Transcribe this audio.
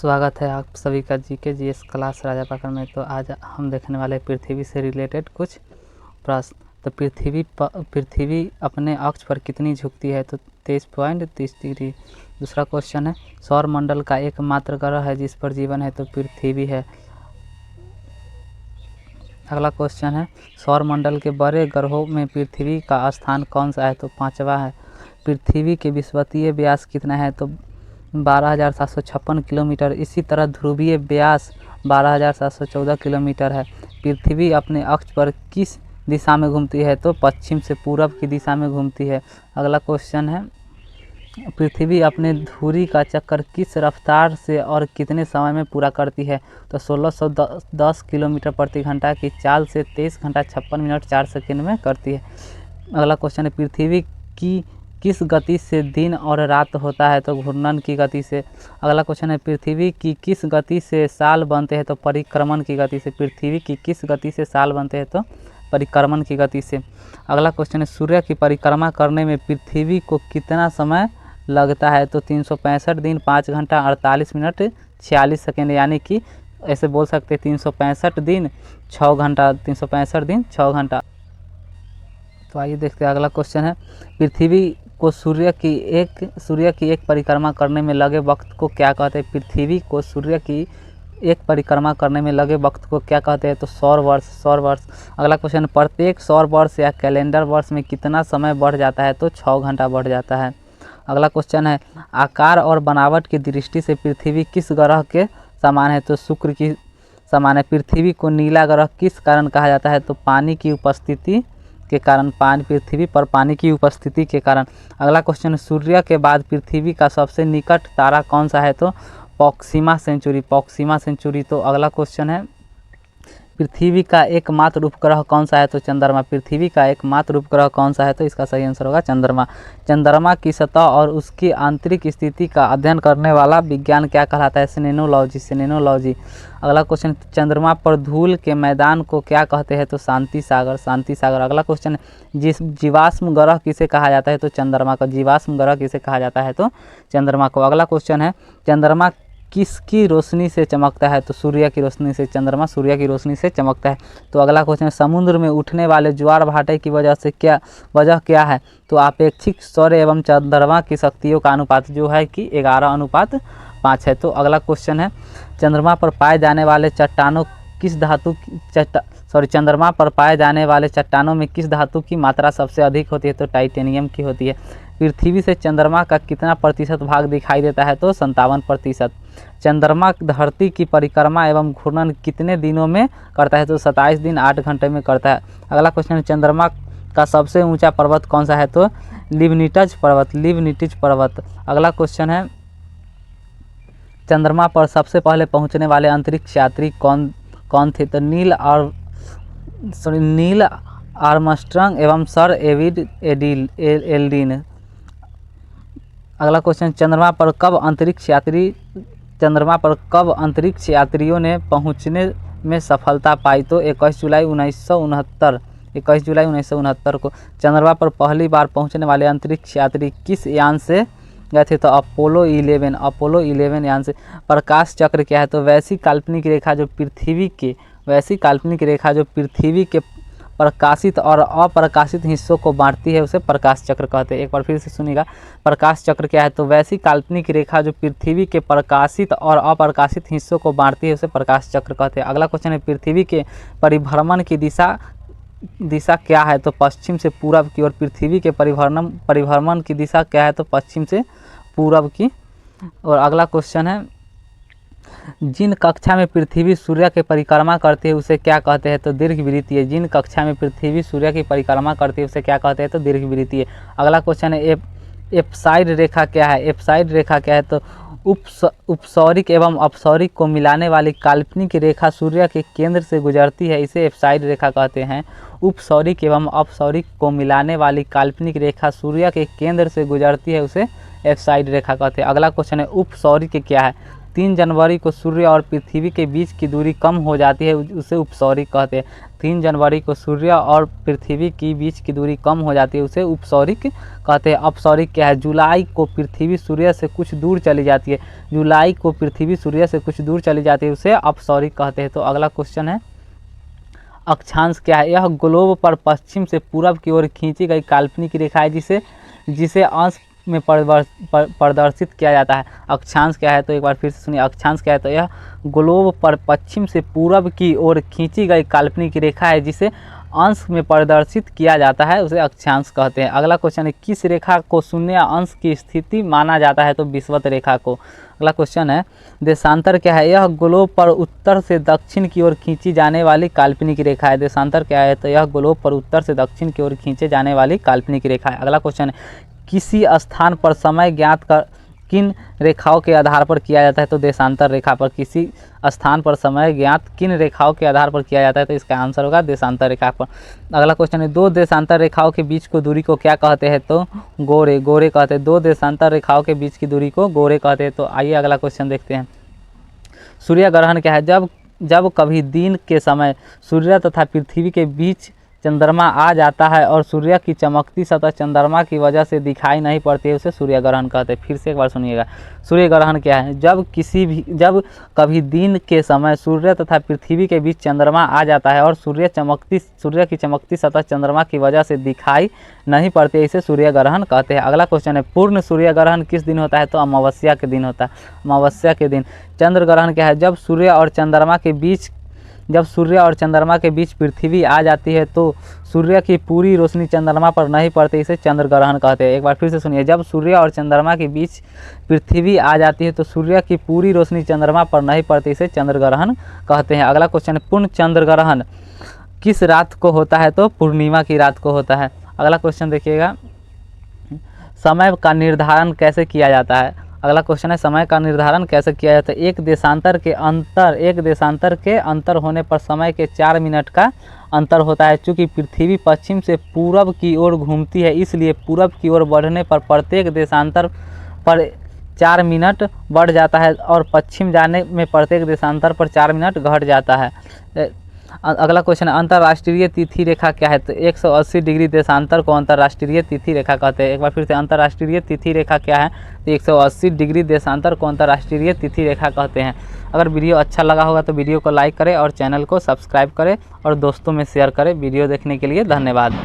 स्वागत है आप सभी का जीके जीएस क्लास राजा पाकर में। तो आज हम देखने वाले पृथ्वी से रिलेटेड कुछ प्रश्न। तो पृथ्वी अपने अक्ष पर कितनी झुकती है? तो 23.30 डिग्री। दूसरा क्वेश्चन है, सौर मंडल का एकमात्र ग्रह है जिस पर जीवन है? तो पृथ्वी है। अगला क्वेश्चन है, सौर मंडल के बड़े ग्रहों में पृथ्वी का स्थान कौन सा है? तो 5वां है। पृथ्वी के विषुवतीय व्यास कितना है? तो 12,756 किलोमीटर। इसी तरह ध्रुवीय व्यास 12,714 किलोमीटर है। पृथ्वी अपने अक्ष पर किस दिशा में घूमती है? तो पश्चिम से पूरब की दिशा में घूमती है। अगला क्वेश्चन है, पृथ्वी अपने धुरी का चक्कर किस रफ्तार से और कितने समय में पूरा करती है? तो 1610 किलोमीटर प्रति घंटा की चाल से 23 घंटा 56 मिनट 4 सेकंड में करती है। अगला क्वेश्चन है, पृथ्वी की किस गति से दिन और रात होता है? तो घूर्णन की गति से। अगला क्वेश्चन है, पृथ्वी की किस गति से साल बनते हैं? तो परिक्रमण की गति से। पृथ्वी की किस गति से साल बनते हैं? तो परिक्रमण की गति से। अगला क्वेश्चन है, सूर्य की परिक्रमा करने में पृथ्वी को कितना समय लगता है? तो 365 दिन 5 घंटा 48 मिनट 46 सेकेंड, यानी कि ऐसे बोल सकते हैं 365 दिन 6 घंटा 365 दिन 6 घंटा। तो आइए देखते हैं अगला क्वेश्चन है, पृथ्वी को सूर्य की एक परिक्रमा करने में लगे वक्त को क्या कहते हैं? पृथ्वी को सूर्य की एक परिक्रमा करने में लगे वक्त को क्या कहते हैं? तो सौर वर्ष। अगला क्वेश्चन, प्रत्येक सौर वर्ष या कैलेंडर वर्ष में कितना समय बढ़ जाता है? तो 6 घंटा बढ़ जाता है। अगला क्वेश्चन है, आकार और बनावट की दृष्टि से पृथ्वी किस ग्रह के समान है? तो शुक्र की समान है। पृथ्वी को नीला ग्रह किस कारण कहा जाता है? तो पानी की उपस्थिति के कारण, पृथ्वी पर पानी की उपस्थिति के कारण। अगला क्वेश्चन, सूर्य के बाद पृथ्वी का सबसे निकट तारा कौन सा है? तो प्रोक्सिमा सेंचुरी। तो अगला क्वेश्चन है, पृथ्वी का एकमात्र उपग्रह कौन सा है? तो चंद्रमा। पृथ्वी का एकमात्र उपग्रह कौन सा है? तो इसका सही आंसर होगा चंद्रमा। चंद्रमा की सतह और उसकी आंतरिक स्थिति का अध्ययन करने वाला विज्ञान क्या कहलाता है? सेलेनोलॉजी। अगला क्वेश्चन, चंद्रमा पर धूल के मैदान को क्या कहते हैं? तो शांति सागर। अगला क्वेश्चन, जीवाश्म ग्रह किसे कहा जाता है? तो चंद्रमा को। जीवाश्म ग्रह किसे कहा जाता है? तो चंद्रमा को। अगला क्वेश्चन है, चंद्रमा किसकी रोशनी से चमकता है? तो सूर्य की रोशनी से। चंद्रमा सूर्य की रोशनी से चमकता है। तो अगला क्वेश्चन, समुद्र में उठने वाले ज्वार भाटे की वजह क्या है? तो आपेक्षिक सौर्य एवं चंद्रमा की शक्तियों का अनुपात जो है कि 11:5 है। तो अगला क्वेश्चन है, चंद्रमा पर पाए जाने वाले चट्टानों चंद्रमा पर पाए जाने वाले चट्टानों में किस धातु की मात्रा सबसे अधिक होती है? तो टाइटेनियम की होती है। पृथ्वी से चंद्रमा का कितना प्रतिशत भाग दिखाई देता है? तो 57%। चंद्रमा धरती की परिक्रमा एवं घूर्णन कितने दिनों में करता है? तो 27 दिन 8 घंटे में करता है। अगला क्वेश्चन, चंद्रमा का सबसे ऊंचा पर्वत कौन सा है? तो लिवनिटज पर्वत। अगला क्वेश्चन है, चंद्रमा पर सबसे पहले पहुंचने वाले अंतरिक्ष यात्री कौन थे? तो नील आर्मस्ट्रांग एवं सर एल्ड्रिन। अगला क्वेश्चन, चंद्रमा पर अंतरिक्ष यात्रियों ने पहुंचने में सफलता पाई? तो 21 जुलाई 1969 को। चंद्रमा पर पहली बार पहुंचने वाले अंतरिक्ष यात्री किस यान से गए थे? तो अपोलो 11 यान से। प्रकाश चक्र क्या है? तो वैसी काल्पनिक रेखा जो पृथ्वी के प्रकाशित और अप्रकाशित हिस्सों को बांटती है उसे प्रकाश चक्र कहते हैं। एक बार फिर से सुनिएगा, प्रकाश चक्र क्या है? तो वैसी काल्पनिक रेखा जो पृथ्वी के प्रकाशित और अप्रकाशित हिस्सों को बांटती है उसे प्रकाश चक्र कहते हैं। अगला क्वेश्चन है, पृथ्वी के परिभ्रमण की दिशा क्या है? तो पश्चिम से पूरब की। और पृथ्वी के परिभ्रमण की दिशा क्या है? तो पश्चिम से पूरब की। और अगला क्वेश्चन है, जिन कक्षा में पृथ्वी सूर्य की परिक्रमा करती है उसे क्या कहते हैं? तो दीर्घवृत्तीय। जिन कक्षा में पृथ्वी सूर्य की परिक्रमा करती है उसे क्या कहते हैं? तो दीर्घवृत्तीय। अगला क्वेश्चन है, एप्साइड रेखा क्या है? तो उपसौरिक एवं अपसौरिक को मिलाने वाली काल्पनिक रेखा सूर्य के केंद्र से गुजरती है, इसे एप्साइड रेखा कहते हैं। उपसौरिक एवं अपसौरिक को मिलाने वाली काल्पनिक रेखा सूर्य के केंद्र से गुजरती है, उसे एप्साइड रेखा कहते हैं। अगला क्वेश्चन है, उपसौरिक क्या है? 3 जनवरी को सूर्य और पृथ्वी के बीच की दूरी कम हो जाती है उसे उपसौरिक कहते हैं। 3 जनवरी को सूर्य और पृथ्वी की बीच की दूरी कम हो जाती है उसे उपसौरिक कहते हैं। अपसौरिक क्या है? जुलाई को पृथ्वी सूर्य से कुछ दूर चली जाती है, जुलाई को पृथ्वी सूर्य से कुछ दूर चली जाती है उसे अपसौरिक कहते हैं। तो अगला क्वेश्चन है अक्षांश क्या है? यह ग्लोब पर पश्चिम से पूरब की ओर खींची गई काल्पनिक रेखा है जिसे अंश में प्रदर्शित किया जाता है। अक्षांश क्या है? तो एक बार फिर से सुनिए, अक्षांश क्या है? तो यह ग्लोब पर पश्चिम से पूरब की ओर खींची गई काल्पनिक रेखा है जिसे अंश में प्रदर्शित किया जाता है उसे अक्षांश कहते हैं। अगला क्वेश्चन है किस रेखा को शून्य अंश की स्थिति माना जाता है? तो विषुवत रेखा को। अगला क्वेश्चन है देशांतर क्या है? यह ग्लोब पर उत्तर से दक्षिण की ओर खींची जाने वाली काल्पनिक रेखा है। देशांतर क्या है? तो यह ग्लोब पर उत्तर से दक्षिण की ओर खींचे जाने वाली काल्पनिक रेखा है। अगला क्वेश्चन है किसी स्थान पर समय ज्ञात कर किन रेखाओं के आधार पर किया जाता है? तो देशांतर रेखा पर। किसी स्थान पर समय ज्ञात किन रेखाओं के आधार पर किया जाता है? तो इसका आंसर होगा देशांतर रेखा पर। अगला क्वेश्चन है दो देशांतर रेखाओं के बीच को दूरी को क्या कहते हैं? तो गोरे कहते हैं। दो देशांतर रेखाओं के बीच की दूरी को गोरे कहते हैं। तो आइए अगला क्वेश्चन देखते हैं। सूर्य ग्रहण क्या है? जब कभी दिन के समय सूर्य तथा पृथ्वी के बीच चंद्रमा आ जाता है और सूर्य की चमकती सतह चंद्रमा की वजह से दिखाई नहीं पड़ती है उसे सूर्य ग्रहण कहते हैं। फिर से एक बार सुनिएगा, सूर्य ग्रहण क्या है? जब कभी दिन के समय सूर्य तथा पृथ्वी के बीच चंद्रमा आ जाता है और सूर्य की चमकती सतह चंद्रमा की वजह से दिखाई नहीं पड़ती है इसे सूर्य ग्रहण कहते हैं। अगला क्वेश्चन है पूर्ण सूर्य ग्रहण किस दिन होता है? तो अमावस्या के दिन होता है, अमावस्या के दिन। चंद्र ग्रहण क्या है? जब सूर्य और चंद्रमा के बीच पृथ्वी आ जाती है तो सूर्य की पूरी रोशनी चंद्रमा पर नहीं पड़ती इसे चंद्र ग्रहण कहते हैं। एक बार फिर से सुनिए, जब सूर्य और चंद्रमा के बीच पृथ्वी आ जाती है तो सूर्य की पूरी रोशनी चंद्रमा पर नहीं पड़ती इसे चंद्र ग्रहण कहते हैं। अगला क्वेश्चन है पूर्ण चंद्र ग्रहण किस रात को होता है? तो पूर्णिमा की रात को होता है। अगला क्वेश्चन देखिएगा, समय का निर्धारण कैसे किया जाता है? अगला क्वेश्चन है समय का निर्धारण कैसे किया जाता है? एक देशांतर के अंतर होने पर समय के 4 मिनट का अंतर होता है। चूँकि पृथ्वी पश्चिम से पूरब की ओर घूमती है इसलिए पूरब की ओर बढ़ने पर प्रत्येक देशांतर पर 4 मिनट बढ़ जाता है और पश्चिम जाने में प्रत्येक देशांतर पर 4 मिनट घट जाता है। अगला क्वेश्चन है अंतर्राष्ट्रीय तिथि रेखा क्या है? तो 180 डिग्री देशांतर को अंतर्राष्ट्रीय तिथि रेखा कहते हैं। एक बार फिर से अंतर्राष्ट्रीय तिथि रेखा क्या है? तो 180 डिग्री देशांतर को अंतर्राष्ट्रीय तिथि रेखा कहते हैं। अगर वीडियो अच्छा लगा होगा तो वीडियो को लाइक करें और चैनल को सब्सक्राइब करें और दोस्तों में शेयर करें। वीडियो देखने के लिए धन्यवाद।